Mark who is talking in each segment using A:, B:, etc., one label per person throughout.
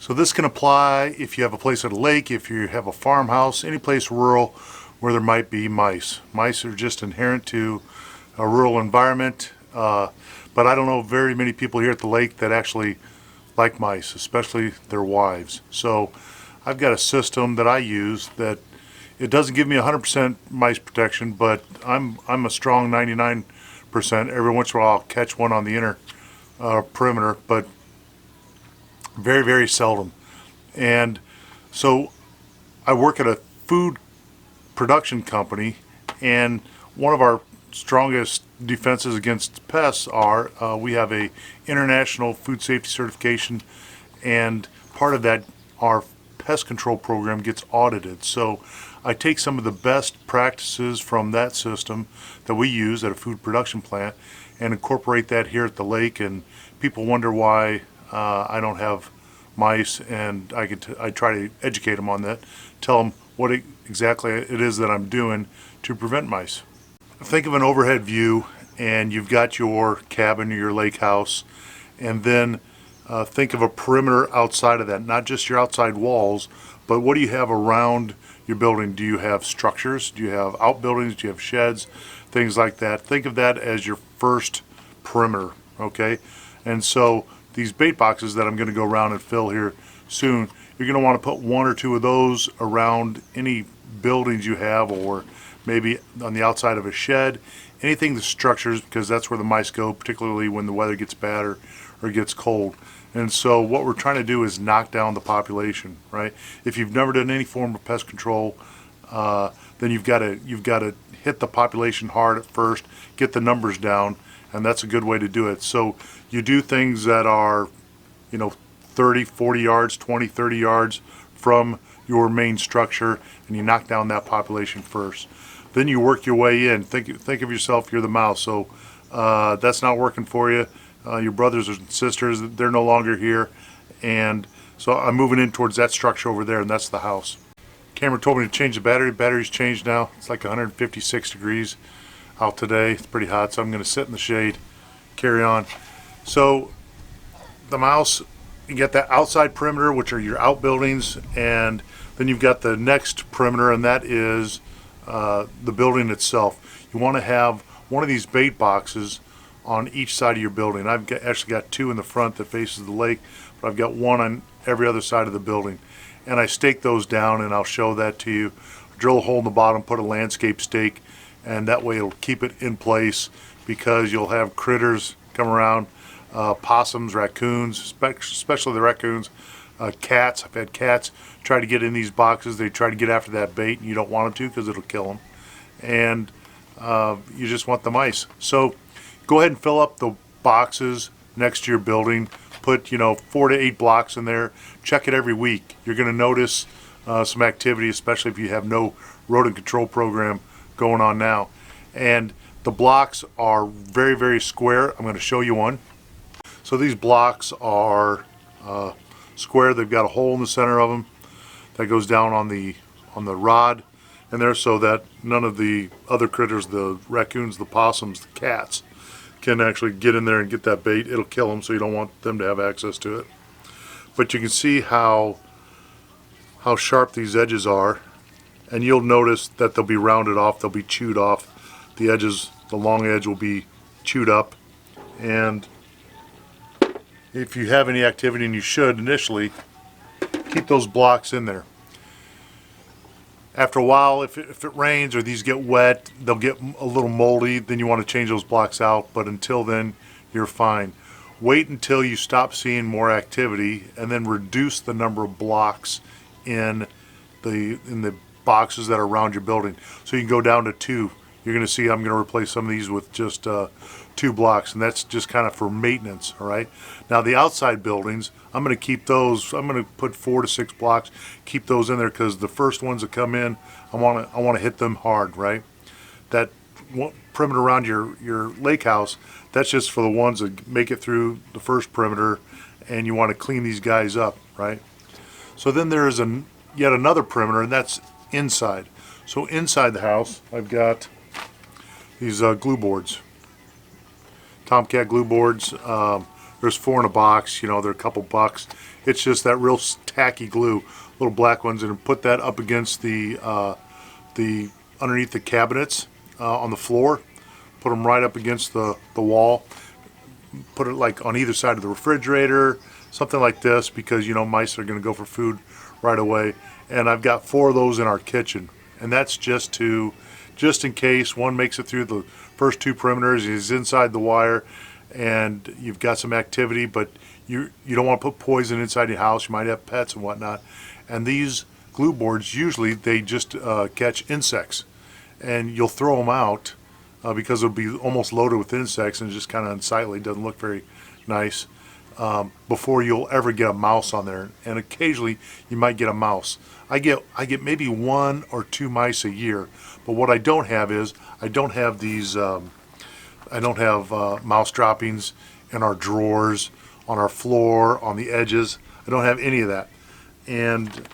A: So this can apply if you have a place at a lake, if you have a farmhouse, any place rural where there might be mice. Mice are just inherent to a rural environment, but I don't know very many people here at the lake that actually like mice, especially their wives. So I've got a system that I use that it doesn't give me 100% mice protection, but I'm a strong 99%. Every once in a while I'll catch one on the inner perimeter, but very, very seldom. And so I work at a food production company, and one of our strongest defenses against pests are we have a international food safety certification, and part of that, our pest control program gets audited. So I take some of the best practices from that system that we use at a food production plant and incorporate that here at the lake, and people wonder why I don't have mice, and I try to educate them on that, tell them what exactly it is that I'm doing to prevent mice. Think of an overhead view, and you've got your cabin or your lake house, and then think of a perimeter outside of that, not just your outside walls, but what do you have around your building? Do you have structures? Do you have outbuildings? Do you have sheds? Things like that. Think of that as your first perimeter, okay? And so these bait boxes that I'm going to go around and fill here soon, you're going to want to put one or two of those around any buildings you have, or maybe on the outside of a shed, anything the structures, because that's where the mice go, particularly when the weather gets bad or gets cold. And so what we're trying to do is knock down the population, right? If you've never done any form of pest control, then you've got to hit the population hard at first, get the numbers down, and that's a good way to do it. So you do things that are, 30, 40 yards, 20, 30 yards from your main structure, and you knock down that population first. Then you work your way in. Think of yourself, you're the mouse. So that's not working for you. Your brothers and sisters, they're no longer here, and so I'm moving in towards that structure over there, and that's the house. Camera told me to change the battery. Battery's changed now. It's like 156 degrees out today. It's pretty hot, so I'm going to sit in the shade, carry on. So the mouse, you get that outside perimeter, which are your outbuildings, and then you've got the next perimeter, and that is the building itself. You want to have one of these bait boxes on each side of your building. I've actually got two in the front that faces the lake, but I've got one on every other side of the building. And I stake those down, and I'll show that to you. Drill a hole in the bottom, put a landscape stake, and that way it'll keep it in place, because you'll have critters come around, possums, raccoons, especially the raccoons, cats. I've had cats try to get in these boxes. They try to get after that bait, and you don't want them to, because it'll kill them. And you just want the mice. So go ahead and fill up the boxes next to your building. Put 4 to 8 blocks in there. Check it every week. You're going to notice some activity, especially if you have no rodent control program going on now. And the blocks are very, very square. I'm going to show you one. So these blocks are square. They've got a hole in the center of them that goes down on the rod in there, so that none of the other critters, the raccoons, the possums, the cats, can actually get in there and get that bait. It'll kill them, so you don't want them to have access to it. But you can see how sharp these edges are, and you'll notice that they'll be rounded off, they'll be chewed off. The edges, the long edge will be chewed up, and if you have any activity, and you should initially, keep those blocks in there. After a while, if it rains or these get wet, they'll get a little moldy, then you want to change those blocks out, but until then, you're fine. Wait until you stop seeing more activity, and then reduce the number of blocks in the boxes that are around your building. So you can go down to 2. You're going to see I'm going to replace some of these with just 2 blocks, and that's just kind of for maintenance, all right? Now the outside buildings, I'm going to keep those, I'm going to put 4 to 6 blocks, keep those in there, because the first ones that come in, I want to hit them hard, right? That perimeter around your lake house, that's just for the ones that make it through the first perimeter, and you want to clean these guys up, right? So then there is yet another perimeter, and that's inside. So inside the house, I've got these glue boards, Tomcat glue boards. There's 4 in a box, you know, they're a couple bucks. It's just that real tacky glue, little black ones, and put that up against the underneath the cabinets on the floor. Put them right up against the wall. Put it like on either side of the refrigerator, something like this, because you know mice are going to go for food right away. And I've got 4 of those in our kitchen, and that's just in case one makes it through the first 2 perimeters, he's inside the wire, and you've got some activity, but you don't want to put poison inside your house. You might have pets and whatnot. And these glue boards, usually they just catch insects, and you'll throw them out because it'll be almost loaded with insects and just kind of unsightly, doesn't look very nice, before you'll ever get a mouse on there. And occasionally you might get a mouse. I get maybe 1 or 2 mice a year, but what I don't have is I don't have these mouse droppings in our drawers, on our floor, on the edges. I don't have any of that, and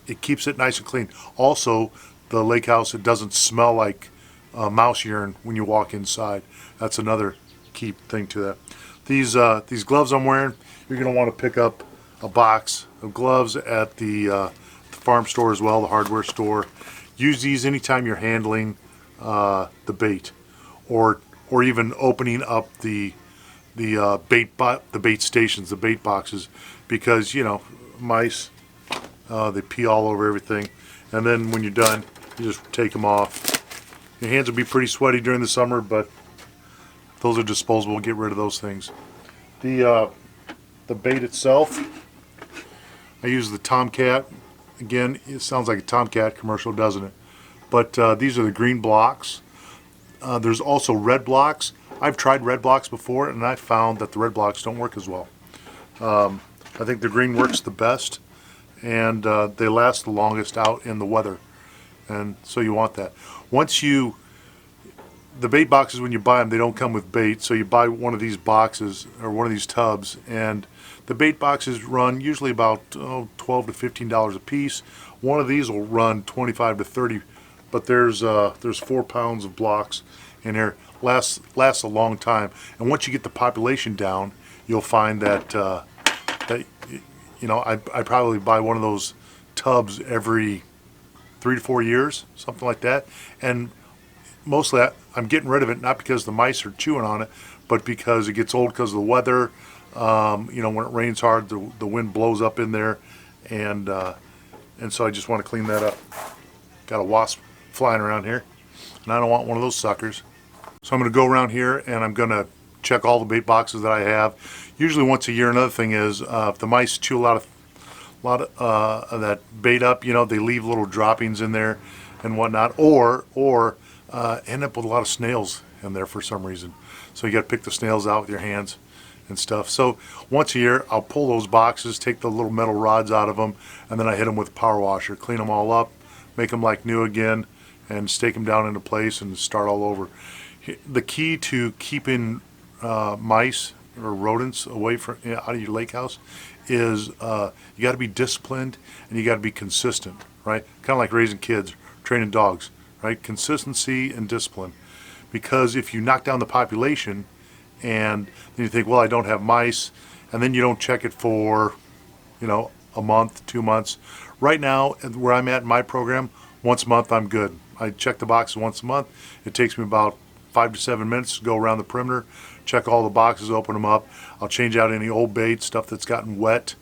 A: it keeps it nice and clean. Also, the lake house, it doesn't smell like mouse urine when you walk inside. That's another key thing to that. These gloves I'm wearing, you're going to want to pick up a box of gloves at the farm store as well, the hardware store. Use these anytime you're handling the bait, or even opening up the bait stations, the bait boxes, because you know mice, they pee all over everything, and then when you're done, you just take them off. Your hands will be pretty sweaty during the summer, but those are disposable. Get rid of those things. The bait itself, I use the Tomcat. Again, it sounds like a Tomcat commercial, doesn't it? But these are the green blocks. There's also red blocks. I've tried red blocks before, and I found that the red blocks don't work as well. I think the green works the best, and they last the longest out in the weather, and so you want that. The bait boxes, when you buy them, they don't come with bait, so you buy one of these boxes or one of these tubs, and the bait boxes run usually about $12 to $15 a piece. One of these will run $25 to $30, but there's 4 pounds of blocks in here. Lasts a long time, and once you get the population down, you'll find that you know I probably buy one of those tubs every 3 to 4 years, something like that, and mostly I'm getting rid of it not because the mice are chewing on it, but because it gets old because of the weather. You know, when it rains hard, the wind blows up in there, and so I just want to clean that up. Got a wasp flying around here, and I don't want one of those suckers. So I'm going to go around here and I'm going to check all the bait boxes that I have, usually once a year. Another thing is if the mice chew a lot of that bait up, you know, they leave little droppings in there and whatnot, or end up with a lot of snails in there for some reason. So you got to pick the snails out with your hands and stuff. So once a year I'll pull those boxes, take the little metal rods out of them, and then I hit them with a power washer, clean them all up, make them like new again, and stake them down into place and start all over. The key to keeping mice or rodents away from out of your lake house is you got to be disciplined and you got to be consistent, right? Kind of like raising kids, training dogs, right? Consistency and discipline. Because if you knock down the population and then you think, well, I don't have mice, and then you don't check it for, you know, a month, 2 months. Right now, where I'm at in my program, once a month I'm good. I check the boxes once a month. It takes me about 5 to 7 minutes to go around the perimeter, check all the boxes, open them up. I'll change out any old bait, stuff that's gotten wet,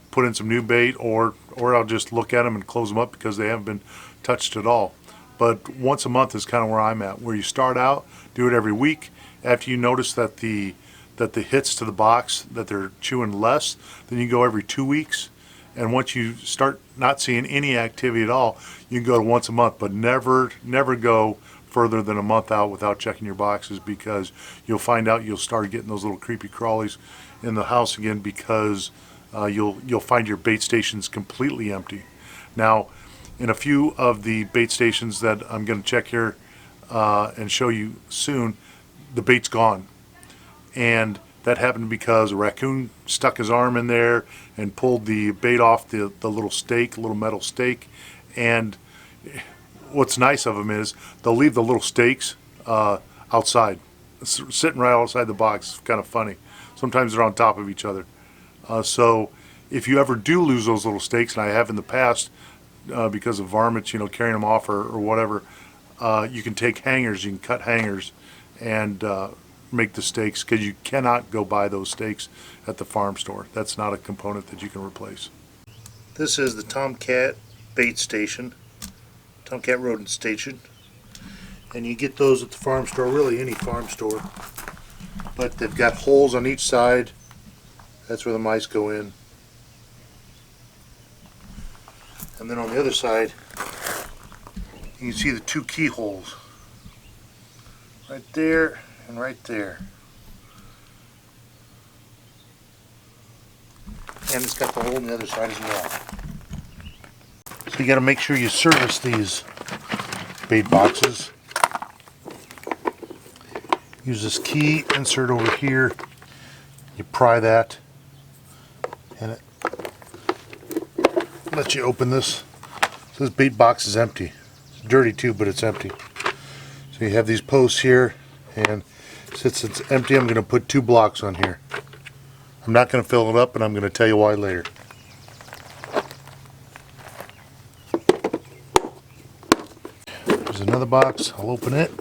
A: put in some new bait, or I'll just look at them and close them up because they haven't been touched at all. But once a month is kind of where I'm at. Where you start out, do it every week. After you notice that the hits to the box, that they're chewing less, then you go every 2 weeks. And once you start not seeing any activity at all, you can go to once a month, but never go further than a month out without checking your boxes, because you'll find out you'll start getting those little creepy crawlies in the house again, because you'll find your bait stations completely empty. Now, in a few of the bait stations that I'm going to check here and show you soon, the bait's gone, and that happened because a raccoon stuck his arm in there and pulled the bait off the little stake, little metal stake. And what's nice of them is they'll leave the little stakes outside sitting right outside the box. It's kind of funny. Sometimes they're on top of each other. So if you ever do lose those little steaks, and I have in the past because of varmints, carrying them off or whatever, you can take hangers, you can cut hangers and make the steaks, because you cannot go buy those steaks at the farm store. That's not a component that you can replace. This is the Tomcat bait station, Tomcat rodent station, and you get those at the farm store, really any farm store, but they've got holes on each side. That's where the mice go in. And then on the other side, you can see the two keyholes. Right there and right there. And it's got the hole on the other side as well. So you got to make sure you service these bait boxes. Use this key insert over here. You pry that, and it lets you open this. So this bait box is empty. It's dirty too, but it's empty. So you have these posts here, and since it's empty, I'm going to put 2 blocks on here. I'm not going to fill it up, and I'm going to tell you why later. There's another box. I'll open it.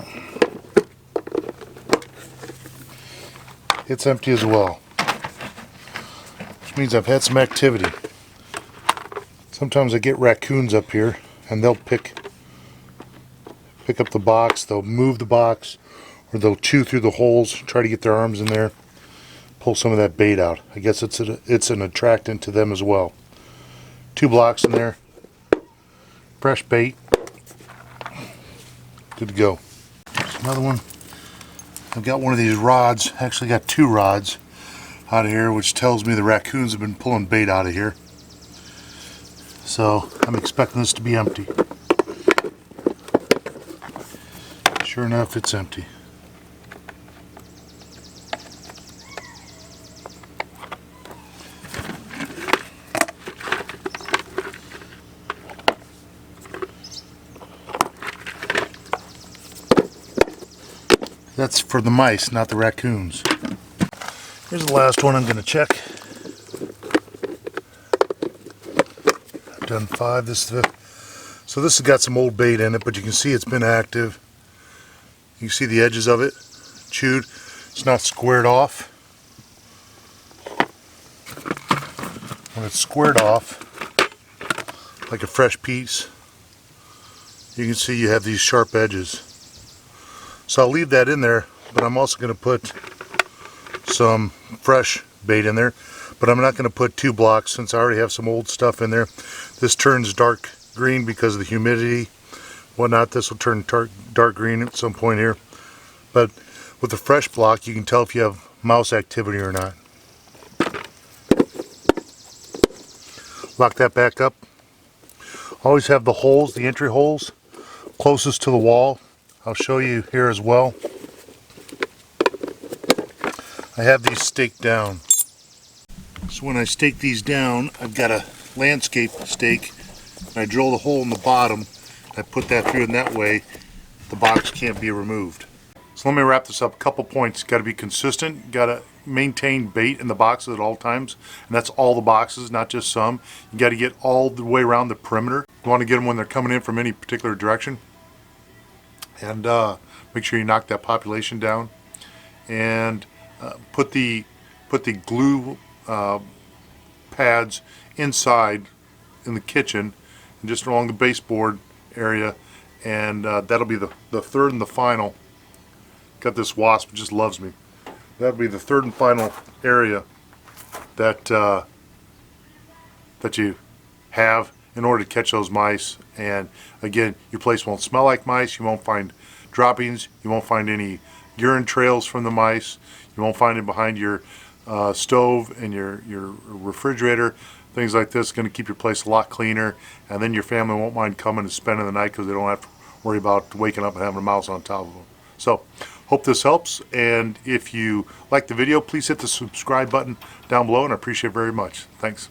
A: It's empty as well, which means I've had some activity. Sometimes I get raccoons up here, and they'll pick up the box, they'll move the box, or they'll chew through the holes, try to get their arms in there, pull some of that bait out. I guess it's an attractant to them as well. 2 blocks in there, fresh bait, good to go. There's another one. I've got one of these rods, actually got 2 rods out of here, which tells me the raccoons have been pulling bait out of here. So I'm expecting this to be empty. Sure enough, it's empty. That's for the mice, not the raccoons. Here's the last one I'm going to check. I've done 5. This is so this has got some old bait in it, but you can see it's been active. You can see the edges of it chewed. It's not squared off. When it's squared off, like a fresh piece, you can see you have these sharp edges. So I'll leave that in there, but I'm also going to put some fresh bait in there. But I'm not going to put 2 blocks since I already have some old stuff in there. This turns dark green because of the humidity, whatnot. This will turn dark green at some point here. But with a fresh block, you can tell if you have mouse activity or not. Lock that back up. Always have the holes, the entry holes, closest to the wall. I'll show you here as well. I have these staked down. So when I stake these down, I've got a landscape stake, and I drill the hole in the bottom. I put that through, and that way the box can't be removed. So let me wrap this up. A couple points. Got to be consistent. Got to maintain bait in the boxes at all times, and that's all the boxes, not just some. You got to get all the way around the perimeter. You want to get them when they're coming in from any particular direction. And make sure you knock that population down, and put the glue pads inside in the kitchen and just along the baseboard area, and that'll be the third and the final. Got this wasp, it just loves me. That'll be the third and final area that that you have in order to catch those mice. And again, your place won't smell like mice. You won't find droppings. You won't find any urine trails from the mice. You won't find it behind your stove and your refrigerator. Things like this are going to keep your place a lot cleaner, and then your family won't mind coming and spending the night because they don't have to worry about waking up and having a mouse on top of them. So hope this helps, and if you like the video, please hit the subscribe button down below, and I appreciate it very much. Thanks.